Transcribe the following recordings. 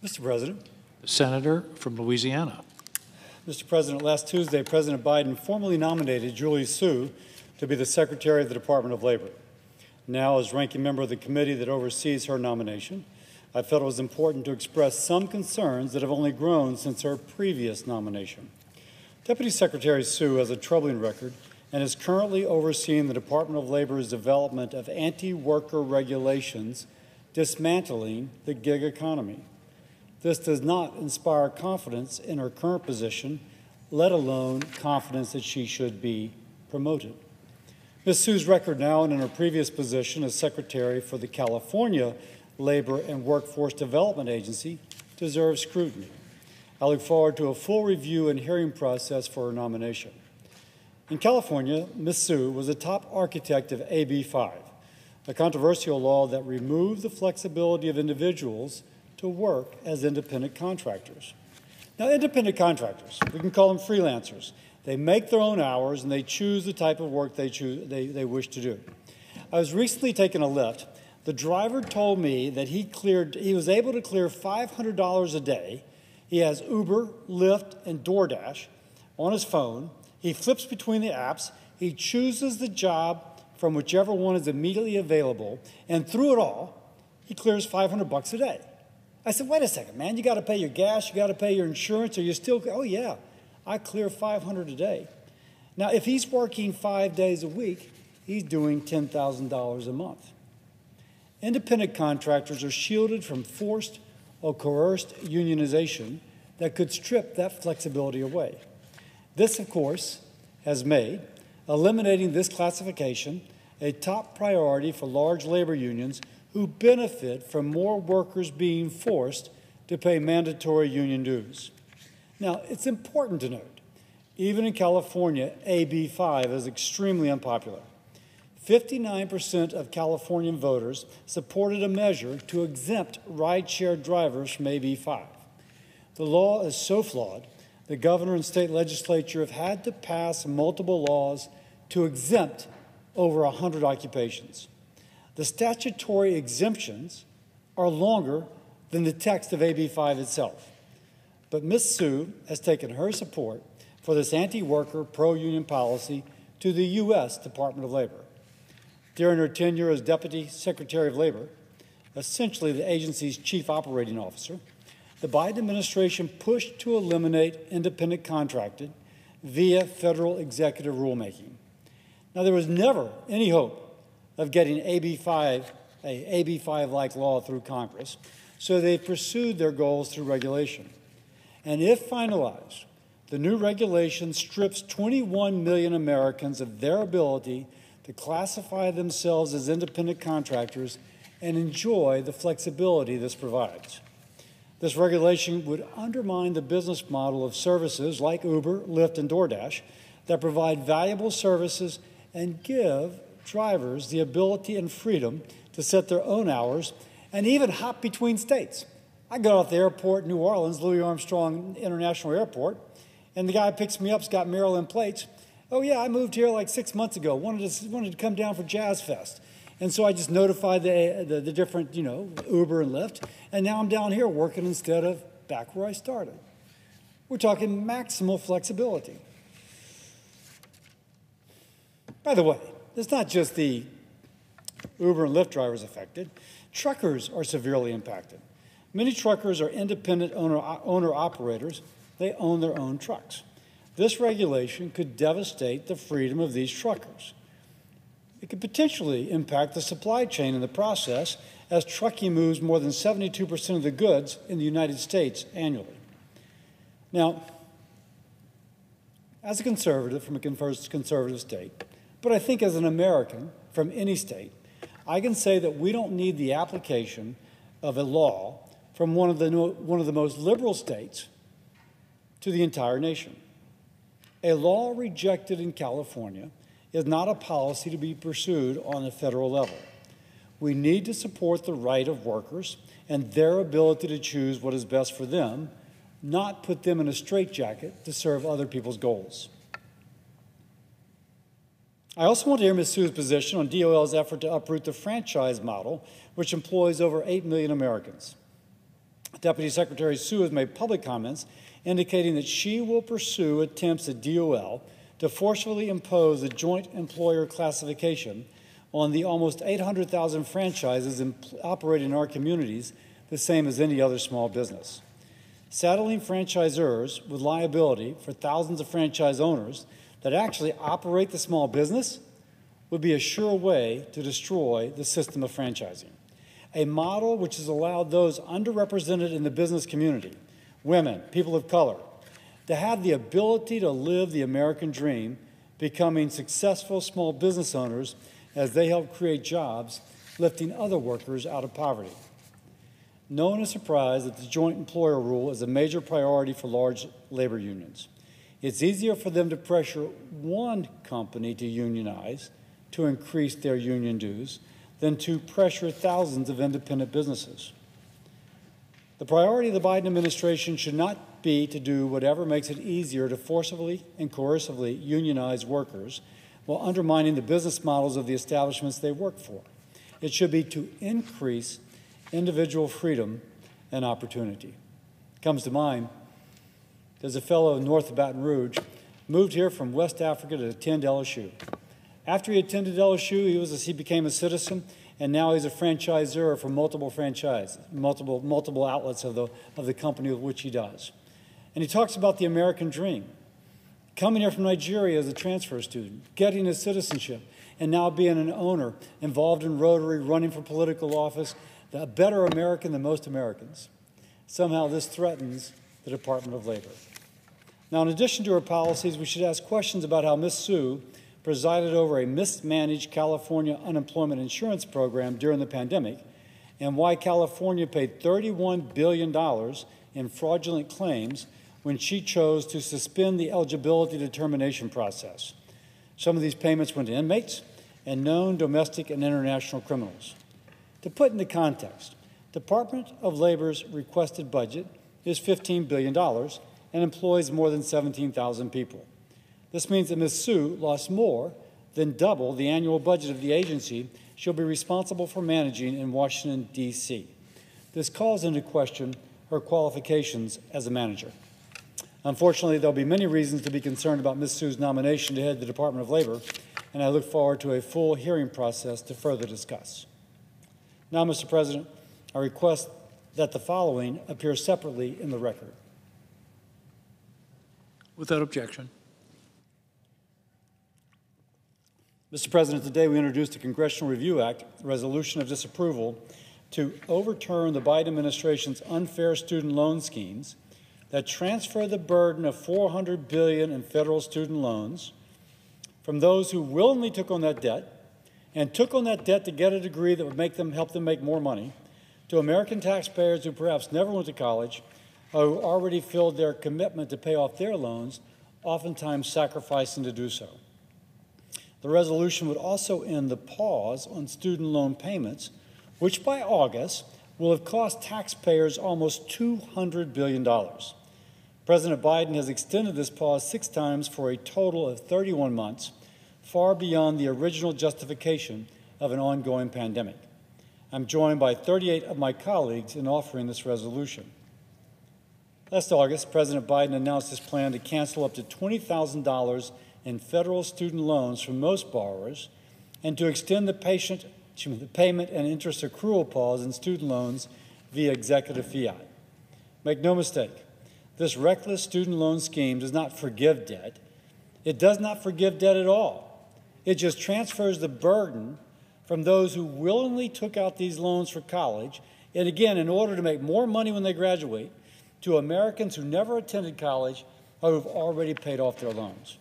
Mr. President. The senator from Louisiana. Mr. President, last Tuesday, President Biden formally nominated Julie Su to be the Secretary of the Department of Labor. Now, as ranking member of the committee that oversees her nomination, I felt it was important to express some concerns that have only grown since her previous nomination. Deputy Secretary Su has a troubling record and is currently overseeing the Department of Labor's development of anti-worker regulations dismantling the gig economy. This does not inspire confidence in her current position, let alone confidence that she should be promoted. Ms. Su's record now and in her previous position as Secretary for the California Labor and Workforce Development Agency deserves scrutiny. I look forward to a full review and hearing process for her nomination. In California, Ms. Su was the top architect of AB 5, a controversial law that removed the flexibility of individuals to work as independent contractors. Now, independent contractors, we can call them freelancers. They make their own hours and they choose the type of work they wish to do. I was recently taking a lift. The driver told me that he was able to clear $500 a day. He has Uber, Lyft, and DoorDash on his phone. He flips between the apps. He chooses the job from whichever one is immediately available, and through it all, he clears $500 a day. I said, wait a second, man, you got to pay your gas, you got to pay your insurance, or you still, oh yeah, I clear $500 a day. Now, if he's working 5 days a week, he's doing $10,000 a month. Independent contractors are shielded from forced or coerced unionization that could strip that flexibility away. This, of course, has made eliminating this classification a top priority for large labor unions who benefit from more workers being forced to pay mandatory union dues. Now, it's important to note, even in California, AB 5 is extremely unpopular. 59% of Californian voters supported a measure to exempt rideshare drivers from AB 5. The law is so flawed, the governor and state legislature have had to pass multiple laws to exempt over 100 occupations. The statutory exemptions are longer than the text of AB 5 itself. But Ms. Su has taken her support for this anti-worker, pro-union policy to the U.S. Department of Labor. During her tenure as Deputy Secretary of Labor, essentially the agency's chief operating officer, the Biden administration pushed to eliminate independent contracting via federal executive rulemaking. Now, there was never any hope of getting AB 5-like law through Congress, so they pursued their goals through regulation. And if finalized, the new regulation strips 21 million Americans of their ability to classify themselves as independent contractors and enjoy the flexibility this provides. This regulation would undermine the business model of services like Uber, Lyft, and DoorDash that provide valuable services and give drivers the ability and freedom to set their own hours and even hop between states. I go out the airport in New Orleans, Louis Armstrong International Airport, and the guy picks me up, has got Maryland plates. Oh yeah, I moved here like 6 months ago, wanted to come down for Jazz Fest. And so I just notified the different, Uber and Lyft, and now I'm down here working instead of back where I started. We're talking maximal flexibility. By the way, it's not just the Uber and Lyft drivers affected. Truckers are severely impacted. Many truckers are independent owner-operators. They own their own trucks. This regulation could devastate the freedom of these truckers. It could potentially impact the supply chain in the process, as trucking moves more than 72% of the goods in the United States annually. Now, as a conservative from a conservative state, but I think as an American from any state, I can say that we don't need the application of a law from one of the most liberal states to the entire nation. A law rejected in California is not a policy to be pursued on the federal level. We need to support the right of workers and their ability to choose what is best for them, not put them in a straitjacket to serve other people's goals. I also want to hear Ms. Su's position on DOL's effort to uproot the franchise model, which employs over 8 million Americans. Deputy Secretary Sue has made public comments indicating that she will pursue attempts at DOL to forcefully impose a joint employer classification on the almost 800,000 franchises operating in our communities, the same as any other small business. Saddling franchisors with liability for thousands of franchise owners that actually operate the small business would be a sure way to destroy the system of franchising. A model which has allowed those underrepresented in the business community, women, people of color, to have the ability to live the American dream, becoming successful small business owners as they help create jobs, lifting other workers out of poverty. No one is surprised that the joint employer rule is a major priority for large labor unions. It's easier for them to pressure one company to unionize, to increase their union dues, than to pressure thousands of independent businesses. The priority of the Biden administration should not be to do whatever makes it easier to forcibly and coercively unionize workers while undermining the business models of the establishments they work for. It should be to increase individual freedom and opportunity. Comes to mind, there's a fellow north of Baton Rouge, moved here from West Africa to attend LSU. After he attended LSU, he became a citizen, and now he's a franchisor for multiple franchises, multiple outlets of the company with which he does. And he talks about the American dream, coming here from Nigeria as a transfer student, getting his citizenship, and now being an owner involved in Rotary, running for political office, a better American than most Americans. Somehow this threatens the Department of Labor. Now, in addition to her policies, we should ask questions about how Ms. Sue presided over a mismanaged California unemployment insurance program during the pandemic, and why California paid $31 billion in fraudulent claims when she chose to suspend the eligibility determination process. Some of these payments went to inmates and known domestic and international criminals. To put into context, Department of Labor's requested budget is $15 billion and employs more than 17,000 people. This means that Ms. Sue lost more than double the annual budget of the agency she'll be responsible for managing in Washington, D.C. This calls into question her qualifications as a manager. Unfortunately, there'll be many reasons to be concerned about Ms. Sue's nomination to head the Department of Labor, and I look forward to a full hearing process to further discuss. Now, Mr. President, I request that the following appear separately in the record. Without objection. Mr. President, today we introduced the Congressional Review Act, a resolution of disapproval to overturn the Biden administration's unfair student loan schemes that transfer the burden of $400 billion in federal student loans from those who willingly took on that debt and took on that debt to get a degree that would help them make more money, to American taxpayers who perhaps never went to college or who already filled their commitment to pay off their loans, oftentimes sacrificing to do so. The resolution would also end the pause on student loan payments, which by August will have cost taxpayers almost $200 billion. President Biden has extended this pause 6 times for a total of 31 months, far beyond the original justification of an ongoing pandemic. I'm joined by 38 of my colleagues in offering this resolution. Last August, President Biden announced his plan to cancel up to $20,000 in federal student loans from most borrowers and to extend the payment and interest accrual pause in student loans via executive fiat. Make no mistake, this reckless student loan scheme does not forgive debt. It does not forgive debt at all. It just transfers the burden from those who willingly took out these loans for college, and again, in order to make more money when they graduate, to Americans who never attended college or who've already paid off their loans.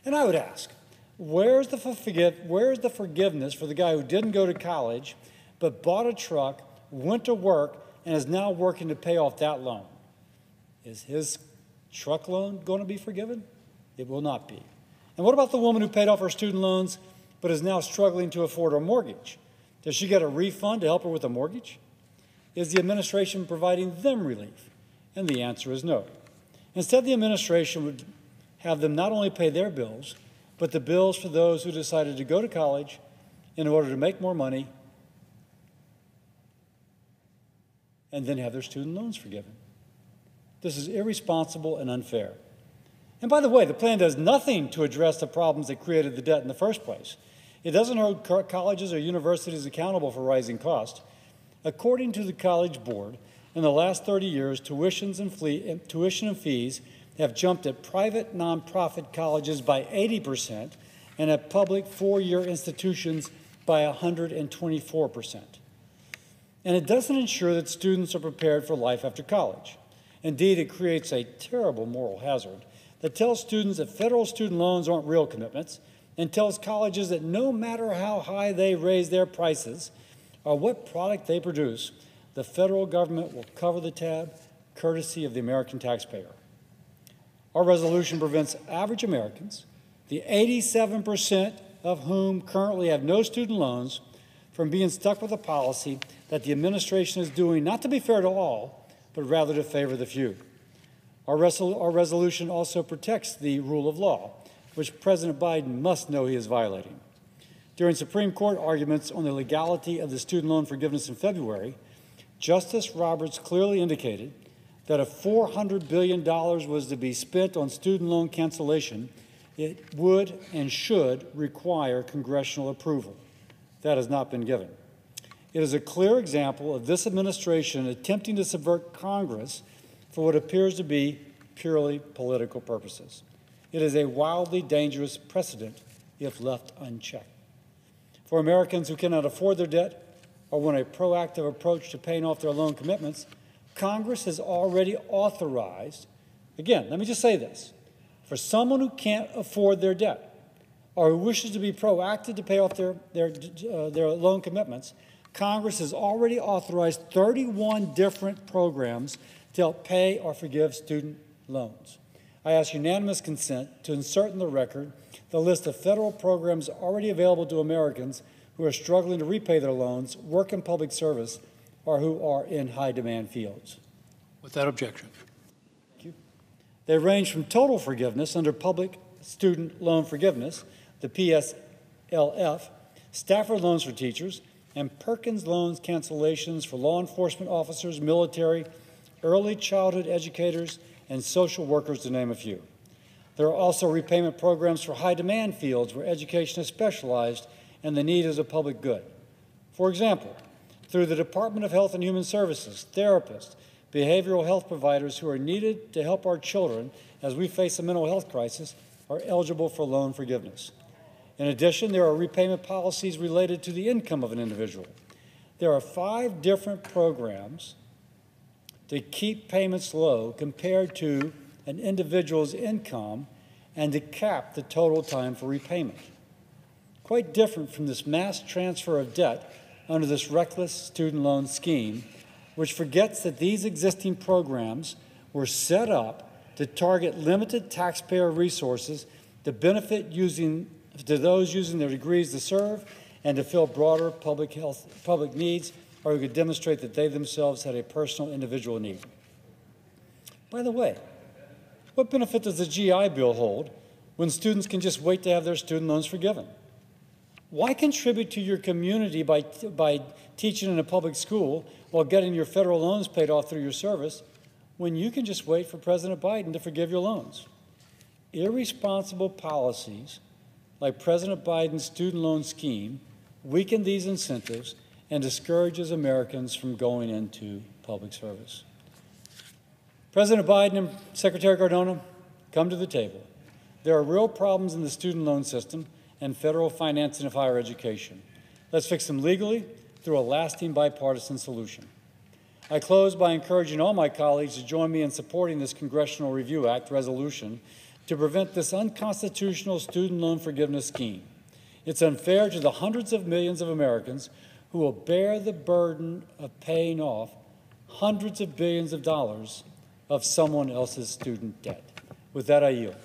And I would ask, where's the forgiveness for the guy who didn't go to college but bought a truck, went to work, and is now working to pay off that loan? Is his truck loan going to be forgiven? It will not be. And what about the woman who paid off her student loans but is now struggling to afford her mortgage? Does she get a refund to help her with a mortgage? Is the administration providing them relief? And the answer is no. Instead, the administration would have them not only pay their bills, but the bills for those who decided to go to college in order to make more money and then have their student loans forgiven. This is irresponsible and unfair. And by the way, the plan does nothing to address the problems that created the debt in the first place. It doesn't hold colleges or universities accountable for rising costs. According to the College Board, in the last 30 years, tuition and fees have jumped at private nonprofit colleges by 80% and at public four-year institutions by 124%. And it doesn't ensure that students are prepared for life after college. Indeed, it creates a terrible moral hazard that tells students that federal student loans aren't real commitments and tells colleges that no matter how high they raise their prices or what product they produce, the federal government will cover the tab, courtesy of the American taxpayer. Our resolution prevents average Americans, the 87% of whom currently have no student loans, from being stuck with a policy that the administration is doing not to be fair to all, but rather to favor the few. Our resolution also protects the rule of law, which President Biden must know he is violating. During Supreme Court arguments on the legality of the student loan forgiveness in February, Justice Roberts clearly indicated that if $400 billion was to be spent on student loan cancellation, it would and should require congressional approval. That has not been given. It is a clear example of this administration attempting to subvert Congress for what appears to be purely political purposes. It is a wildly dangerous precedent if left unchecked. For Americans who cannot afford their debt or want a proactive approach to paying off their loan commitments, Congress has already authorized, again, let me just say this, for someone who can't afford their debt or who wishes to be proactive to pay off their loan commitments, Congress has already authorized 31 different programs to help pay or forgive student loans. I ask unanimous consent to insert in the record the list of federal programs already available to Americans who are struggling to repay their loans, work in public service, or who are in high-demand fields. Without objection. Thank you. They range from total forgiveness under public student loan forgiveness, the PSLF, Stafford loans for teachers, and Perkins loans cancellations for law enforcement officers, military, early childhood educators, and social workers, to name a few. There are also repayment programs for high-demand fields where education is specialized and the need is a public good. For example, through the Department of Health and Human Services, therapists, behavioral health providers who are needed to help our children as we face a mental health crisis are eligible for loan forgiveness. In addition, there are repayment policies related to the income of an individual. There are 5 different programs to keep payments low compared to an individual's income and to cap the total time for repayment. Quite different from this mass transfer of debt under this reckless student loan scheme, which forgets that these existing programs were set up to target limited taxpayer resources to benefit those using their degrees to serve and to fill broader public needs, or who could demonstrate that they themselves had a personal individual need. By the way, what benefit does the GI Bill hold when students can just wait to have their student loans forgiven? Why contribute to your community by teaching in a public school while getting your federal loans paid off through your service when you can just wait for President Biden to forgive your loans? Irresponsible policies like President Biden's student loan scheme weaken these incentives and discourages Americans from going into public service. President Biden and Secretary Cardona, come to the table. There are real problems in the student loan system and federal financing of higher education. Let's fix them legally through a lasting bipartisan solution. I close by encouraging all my colleagues to join me in supporting this Congressional Review Act resolution to prevent this unconstitutional student loan forgiveness scheme. It's unfair to the hundreds of millions of Americans who will bear the burden of paying off hundreds of billions of dollars of someone else's student debt. With that, I yield.